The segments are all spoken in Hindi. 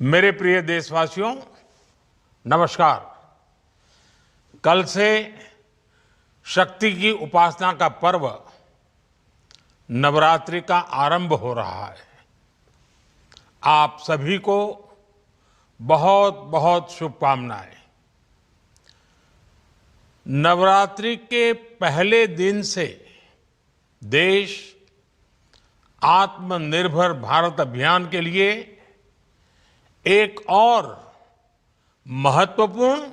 मेरे प्रिय देशवासियों, नमस्कार। कल से शक्ति की उपासना का पर्व नवरात्रि का आरंभ हो रहा है। आप सभी को बहुत बहुत शुभकामनाएं। नवरात्रि के पहले दिन से देश आत्मनिर्भर भारत अभियान के लिए एक और महत्वपूर्ण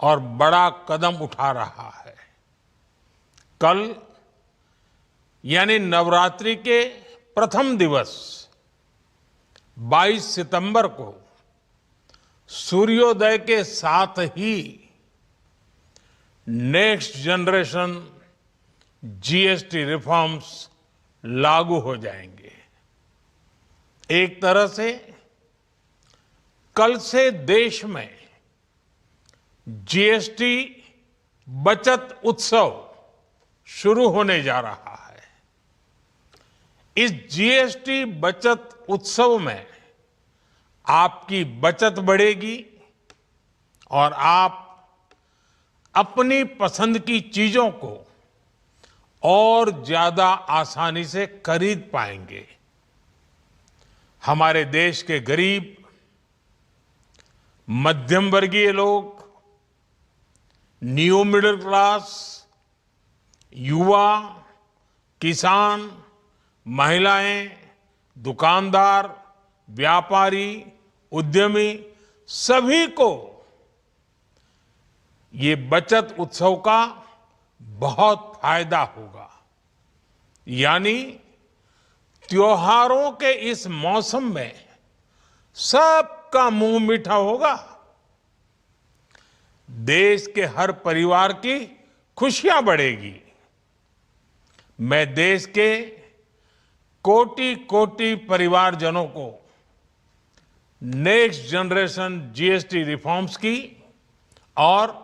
और बड़ा कदम उठा रहा है। कल यानी नवरात्रि के प्रथम दिवस 22 सितंबर को सूर्योदय के साथ ही नेक्स्ट जनरेशन जीएसटी रिफॉर्म्स लागू हो जाएंगे। एक तरह से कल से देश में जीएसटी बचत उत्सव शुरू होने जा रहा है। इस जीएसटी बचत उत्सव में आपकी बचत बढ़ेगी और आप अपनी पसंद की चीजों को और ज्यादा आसानी से खरीद पाएंगे। हमारे देश के गरीब, मध्यम वर्गीय लोग, न्यू मिडिल क्लास, युवा, किसान, महिलाएं, दुकानदार, व्यापारी, उद्यमी, सभी को ये बचत उत्सव का बहुत फायदा होगा। यानी त्योहारों के इस मौसम में सबका मुंह मीठा होगा। देश के हर परिवार की खुशियां बढ़ेगी। मैं देश के कोटि कोटि परिवारजनों को नेक्स्ट जनरेशन जीएसटी रिफॉर्म्स की और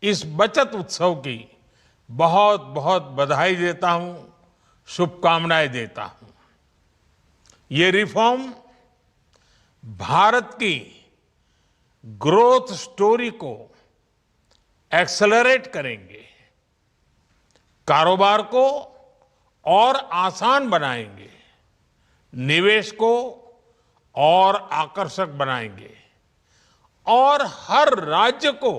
इस बचत उत्सव की बहुत बहुत बधाई देता हूं, शुभकामनाएं देता हूं। ये रिफॉर्म भारत की ग्रोथ स्टोरी को एक्सेलरेट करेंगे, कारोबार को और आसान बनाएंगे, निवेश को और आकर्षक बनाएंगे और हर राज्य को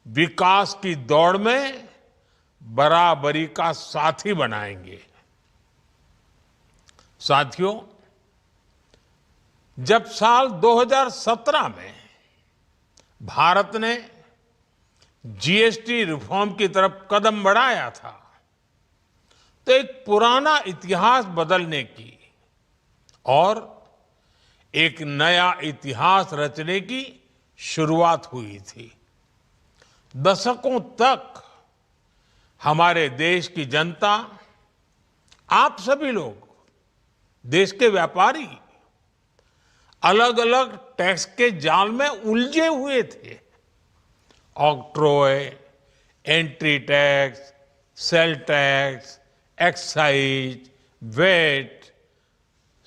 विकास की दौड़ में बराबरी का साथी बनाएंगे। साथियों, जब साल 2017 में भारत ने जीएसटी रिफॉर्म की तरफ कदम बढ़ाया था, तो एक पुराना इतिहास बदलने की और एक नया इतिहास रचने की शुरुआत हुई थी। दशकों तक हमारे देश की जनता, आप सभी लोग, देश के व्यापारी अलग अलग टैक्स के जाल में उलझे हुए थे। Octroi, entry tax, sale tax, excise, VAT,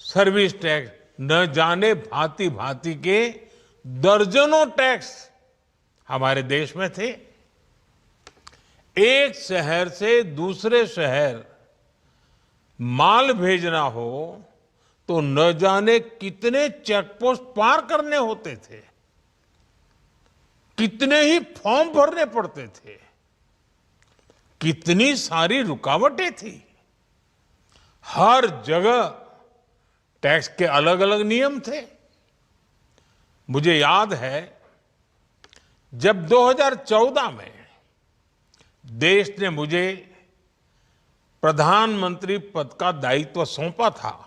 service tax, न जाने भांति भांति के दर्जनों टैक्स हमारे देश में थे। एक शहर से दूसरे शहर माल भेजना हो तो न जाने कितने चेकपोस्ट पार करने होते थे, कितने ही फॉर्म भरने पड़ते थे, कितनी सारी रुकावटें थी। हर जगह टैक्स के अलग अलग नियम थे। मुझे याद है, जब 2014 में देश ने मुझे प्रधानमंत्री पद का दायित्व सौंपा था,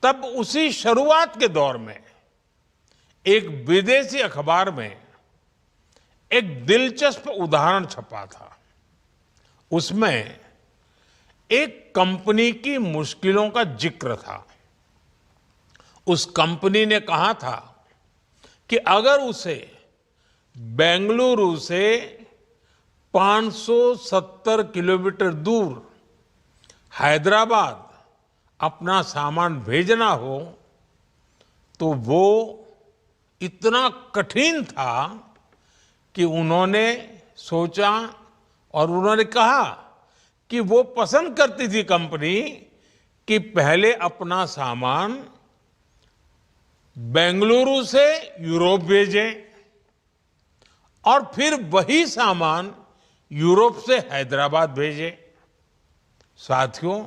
तब उसी शुरुआत के दौर में एक विदेशी अखबार में एक दिलचस्प उदाहरण छपा था। उसमें एक कंपनी की मुश्किलों का जिक्र था। उस कंपनी ने कहा था कि अगर उसे बेंगलुरु से 570 किलोमीटर दूर हैदराबाद अपना सामान भेजना हो तो वो इतना कठिन था कि उन्होंने सोचा और उन्होंने कहा कि वो पसंद करती थी कंपनी कि पहले अपना सामान बेंगलुरु से यूरोप भेजें और फिर वही सामान यूरोप से हैदराबाद भेजें। साथियों,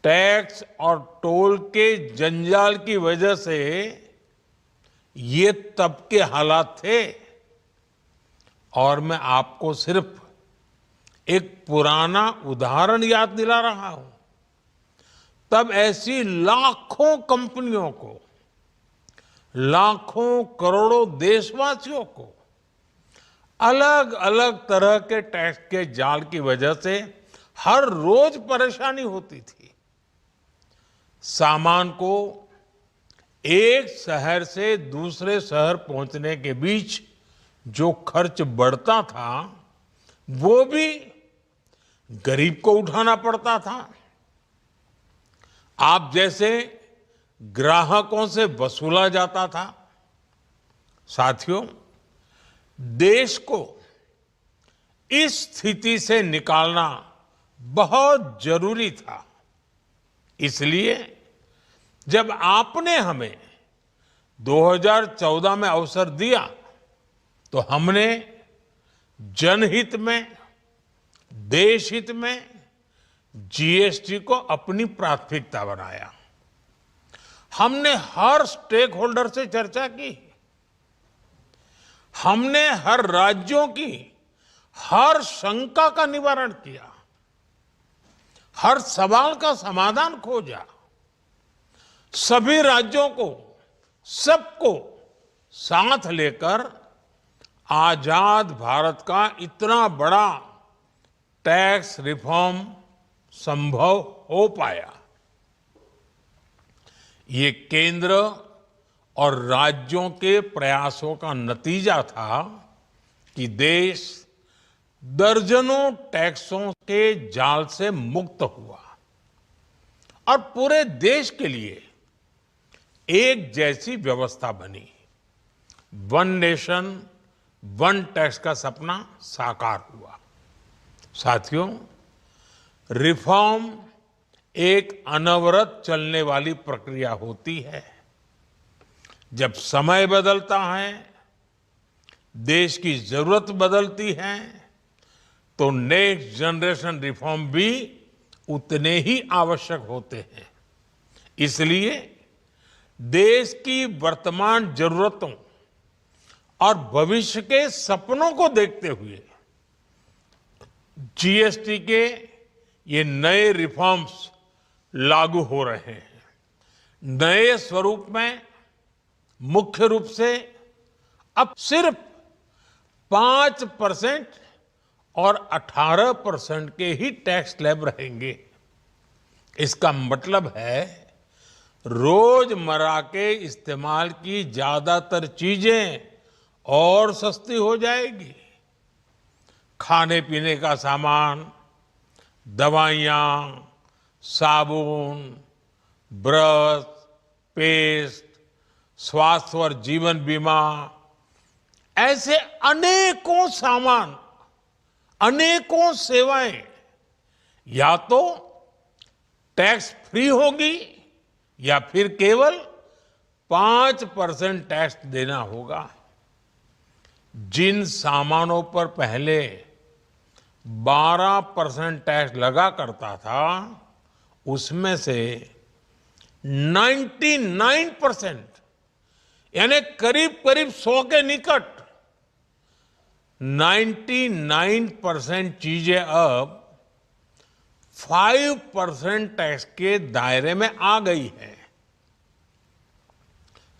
टैक्स और टोल के जंजाल की वजह से ये तब के हालात थे। और मैं आपको सिर्फ एक पुराना उदाहरण याद दिला रहा हूं। तब ऐसी लाखों कंपनियों को, लाखों करोड़ों देशवासियों को अलग अलग तरह के टैक्स के जाल की वजह से हर रोज परेशानी होती थी। सामान को एक शहर से दूसरे शहर पहुंचने के बीच जो खर्च बढ़ता था वो भी गरीब को उठाना पड़ता था। आप जैसे ग्राहकों से वसूला जाता था। साथियों, देश को इस स्थिति से निकालना बहुत जरूरी था। इसलिए जब आपने हमें 2014 में अवसर दिया तो हमने जनहित में, देश हित में जीएसटी को अपनी प्राथमिकता बनाया। हमने हर स्टेक होल्डर से चर्चा की। हमने हर राज्यों की हर शंका का निवारण किया, हर सवाल का समाधान खोजा। सभी राज्यों को, सबको साथ लेकर आजाद भारत का इतना बड़ा टैक्स रिफॉर्म संभव हो पाया। ये केंद्र और राज्यों के प्रयासों का नतीजा था कि देश दर्जनों टैक्सों के जाल से मुक्त हुआ और पूरे देश के लिए एक जैसी व्यवस्था बनी। वन नेशन वन टैक्स का सपना साकार हुआ। साथियों, रिफॉर्म एक अनवरत चलने वाली प्रक्रिया होती है। जब समय बदलता है, देश की जरूरत बदलती है, तो नेक्स्ट जनरेशन रिफॉर्म भी उतने ही आवश्यक होते हैं। इसलिए देश की वर्तमान जरूरतों और भविष्य के सपनों को देखते हुए जीएसटी के ये नए रिफॉर्म्स लागू हो रहे हैं। नए स्वरूप में मुख्य रूप से अब सिर्फ 5% और 18% के ही टैक्स स्लैब रहेंगे। इसका मतलब है रोजमर्रा के इस्तेमाल की ज्यादातर चीजें और सस्ती हो जाएगी। खाने पीने का सामान, दवाइयाँ, साबुन, ब्रश, पेस्ट, स्वास्थ्य और जीवन बीमा, ऐसे अनेकों सामान, अनेकों सेवाएं या तो टैक्स फ्री होगी या फिर केवल 5% टैक्स देना होगा। जिन सामानों पर पहले 12% टैक्स लगा करता था, उसमें से 99% यानी करीब करीब 100 के निकट 99% चीजें अब 5% टैक्स के दायरे में आ गई है।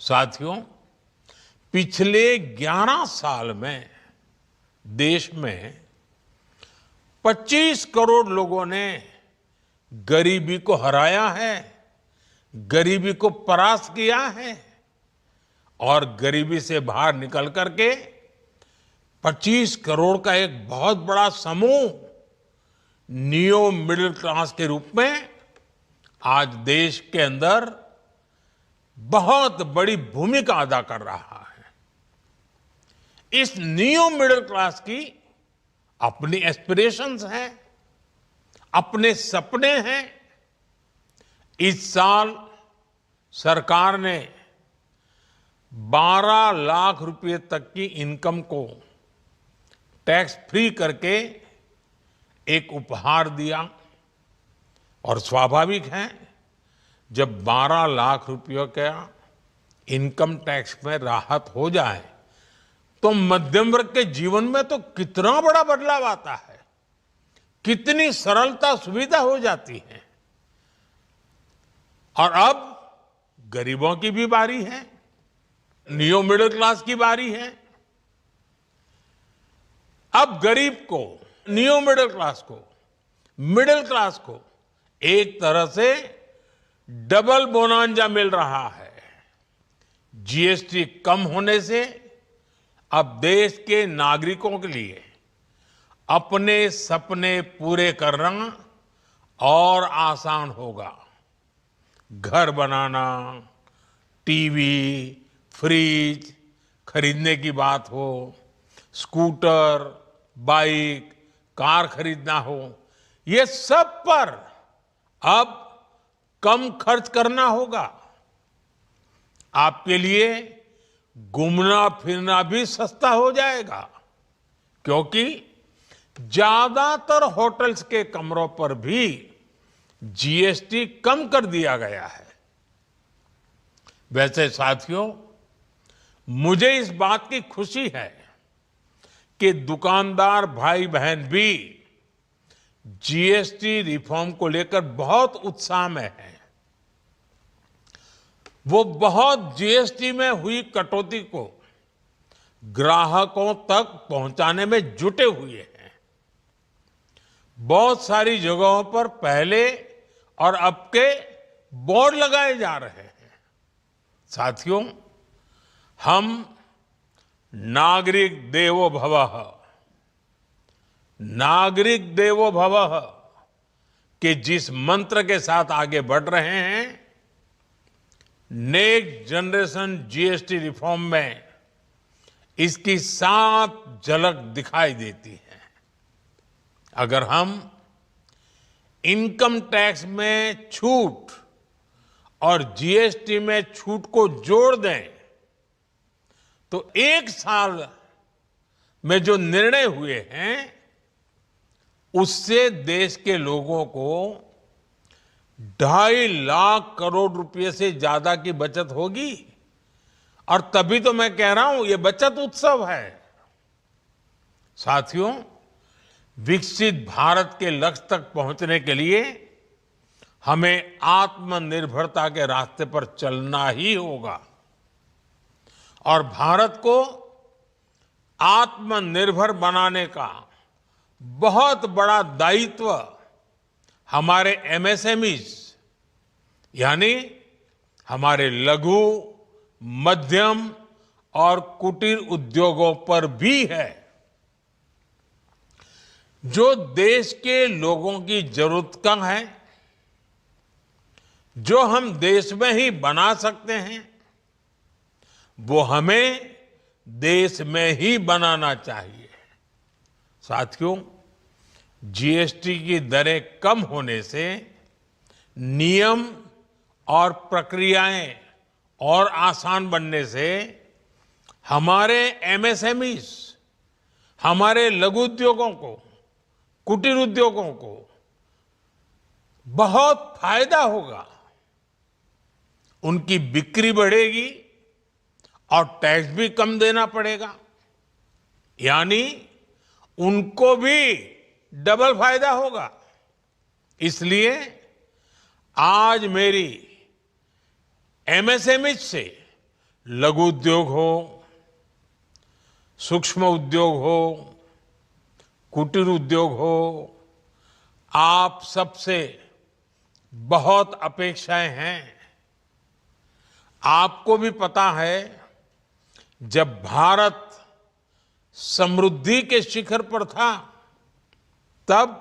साथियों, पिछले 11 साल में देश में 25 करोड़ लोगों ने गरीबी को हराया है, गरीबी को परास्त किया है और गरीबी से बाहर निकल करके 25 करोड़ का एक बहुत बड़ा समूह नियो मिडिल क्लास के रूप में आज देश के अंदर बहुत बड़ी भूमिका अदा कर रहा है। इस न्यू मिडिल क्लास की अपनी एस्पिरेशंस हैं, अपने सपने हैं। इस साल सरकार ने 12 लाख रुपए तक की इनकम को टैक्स फ्री करके एक उपहार दिया। और स्वाभाविक है, जब 12 लाख रुपयों का इनकम टैक्स में राहत हो जाए तो मध्यम वर्ग के जीवन में तो कितना बड़ा बदलाव आता है, कितनी सरलता सुविधा हो जाती है। और अब गरीबों की भी बारी है, न्यू मिडिल क्लास की बारी है। अब गरीब को, न्यू मिडिल क्लास को एक तरह से डबल बोनांजा मिल रहा है। जीएसटी कम होने से अब देश के नागरिकों के लिए अपने सपने पूरे करना और आसान होगा। घर बनाना, टीवी, फ्रिज खरीदने की बात हो, स्कूटर, बाइक, कार खरीदना हो, ये सब पर अब कम खर्च करना होगा। आपके लिए घूमना फिरना भी सस्ता हो जाएगा, क्योंकि ज्यादातर होटल्स के कमरों पर भी जीएसटी कम कर दिया गया है। वैसे साथियों, मुझे इस बात की खुशी है कि दुकानदार भाई बहन भी जीएसटी रिफॉर्म को लेकर बहुत उत्साह में हैं। वो बहुत जीएसटी में हुई कटौती को ग्राहकों तक पहुंचाने में जुटे हुए हैं। बहुत सारी जगहों पर पहले और अब के बोर्ड लगाए जा रहे हैं। साथियों, हम नागरिक देवो भवः, नागरिक देवो भवः के जिस मंत्र के साथ आगे बढ़ रहे हैं, नेक्स्ट जनरेशन जीएसटी रिफॉर्म में इसकी साफ झलक दिखाई देती है। अगर हम इनकम टैक्स में छूट और जीएसटी में छूट को जोड़ दें तो एक साल में जो निर्णय हुए हैं उससे देश के लोगों को 2.5 लाख करोड़ रुपए से ज्यादा की बचत होगी। और तभी तो मैं कह रहा हूं, ये बचत उत्सव है। साथियों, विकसित भारत के लक्ष्य तक पहुंचने के लिए हमें आत्मनिर्भरता के रास्ते पर चलना ही होगा। और भारत को आत्मनिर्भर बनाने का बहुत बड़ा दायित्व हमारे एमएसएमईज यानी हमारे लघु, मध्यम और कुटीर उद्योगों पर भी है, जो देश के लोगों की जरूरत का है, जो हम देश में ही बना सकते हैं, वो हमें देश में ही बनाना चाहिए। साथियों, जीएसटी की दरें कम होने से नियम और प्रक्रियाएं और आसान बनने से हमारे एमएसएमईज, हमारे लघु उद्योगों को, कुटीर उद्योगों को बहुत फायदा होगा। उनकी बिक्री बढ़ेगी और टैक्स भी कम देना पड़ेगा, यानी उनको भी डबल फायदा होगा। इसलिए आज मेरी एमएसएमई से लघु उद्योग हो, सूक्ष्म उद्योग हो, कुटीर उद्योग हो, आप सबसे बहुत अपेक्षाएं हैं। आपको भी पता है, जब भारत समृद्धि के शिखर पर था, तब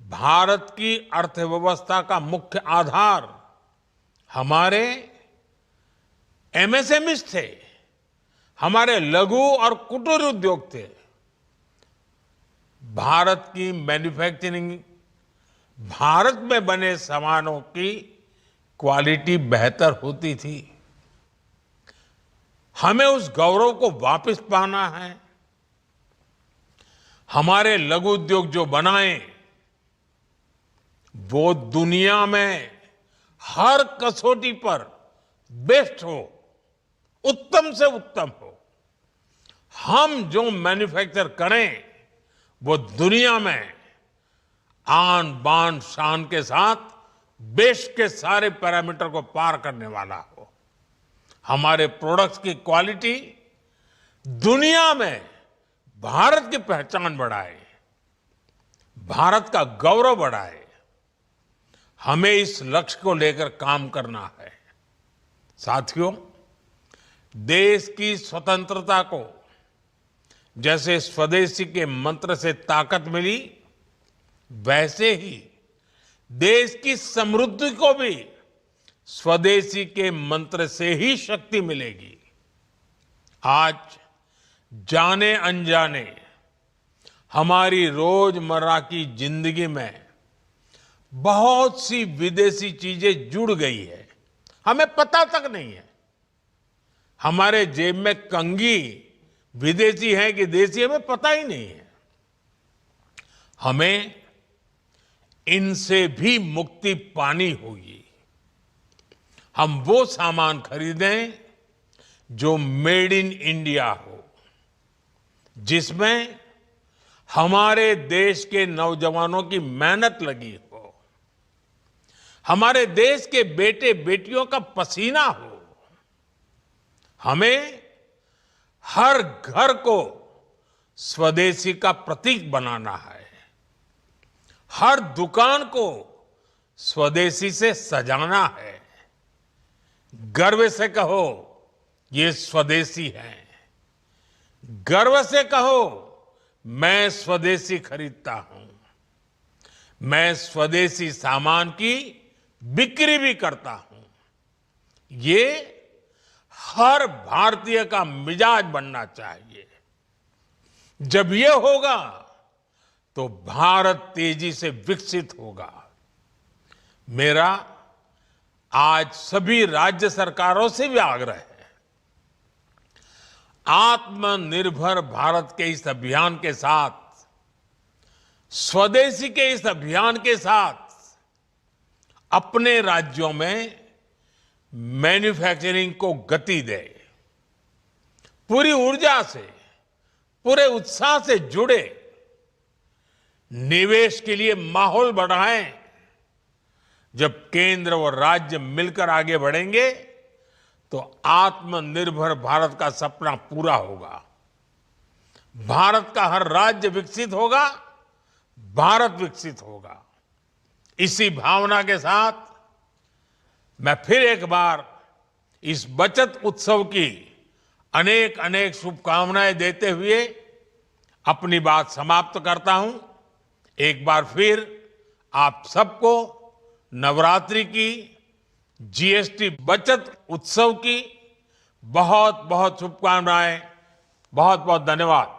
भारत की अर्थव्यवस्था का मुख्य आधार हमारे एमएसएमईज थे, हमारे लघु और कुटीर उद्योग थे। भारत की मैन्युफैक्चरिंग, भारत में बने सामानों की क्वालिटी बेहतर होती थी। हमें उस गौरव को वापस पाना है। हमारे लघु उद्योग जो बनाए वो दुनिया में हर कसौटी पर बेस्ट हो, उत्तम से उत्तम हो। हम जो मैन्युफैक्चर करें वो दुनिया में आन बान शान के साथ देश के सारे पैरामीटर को पार करने वाला हो। हमारे प्रोडक्ट्स की क्वालिटी दुनिया में भारत की पहचान बढ़ाए, भारत का गौरव बढ़ाए। हमें इस लक्ष्य को लेकर काम करना है। साथियों, देश की स्वतंत्रता को जैसे स्वदेशी के मंत्र से ताकत मिली, वैसे ही देश की समृद्धि को भी स्वदेशी के मंत्र से ही शक्ति मिलेगी। आज जाने अनजाने हमारी रोजमर्रा की जिंदगी में बहुत सी विदेशी चीजें जुड़ गई है, हमें पता तक नहीं है। हमारे जेब में कंघी विदेशी है कि देसी, हमें पता ही नहीं है। हमें इनसे भी मुक्ति पानी होगी। हम वो सामान खरीदें जो मेड इन इंडिया हो, जिसमें हमारे देश के नौजवानों की मेहनत लगी हो, हमारे देश के बेटे बेटियों का पसीना हो। हमें हर घर को स्वदेशी का प्रतीक बनाना है, हर दुकान को स्वदेशी से सजाना है। गर्व से कहो ये स्वदेशी है, गर्व से कहो मैं स्वदेशी खरीदता हूं, मैं स्वदेशी सामान की बिक्री भी करता हूं। ये हर भारतीय का मिजाज बनना चाहिए। जब ये होगा तो भारत तेजी से विकसित होगा। मेरा आज सभी राज्य सरकारों से भी आग्रह है, आत्मनिर्भर भारत के इस अभियान के साथ, स्वदेशी के इस अभियान के साथ अपने राज्यों में मैन्युफैक्चरिंग को गति दे। पूरी ऊर्जा से, पूरे उत्साह से जुड़े, निवेश के लिए माहौल बढ़ाएं। जब केंद्र और राज्य मिलकर आगे बढ़ेंगे तो आत्मनिर्भर भारत का सपना पूरा होगा। भारत का हर राज्य विकसित होगा, भारत विकसित होगा। इसी भावना के साथ मैं फिर एक बार इस बचत उत्सव की अनेक अनेक शुभकामनाएं देते हुए अपनी बात समाप्त करता हूं। एक बार फिर आप सबको नवरात्रि की, जीएसटी बचत उत्सव की बहुत बहुत शुभकामनाएं। बहुत बहुत धन्यवाद।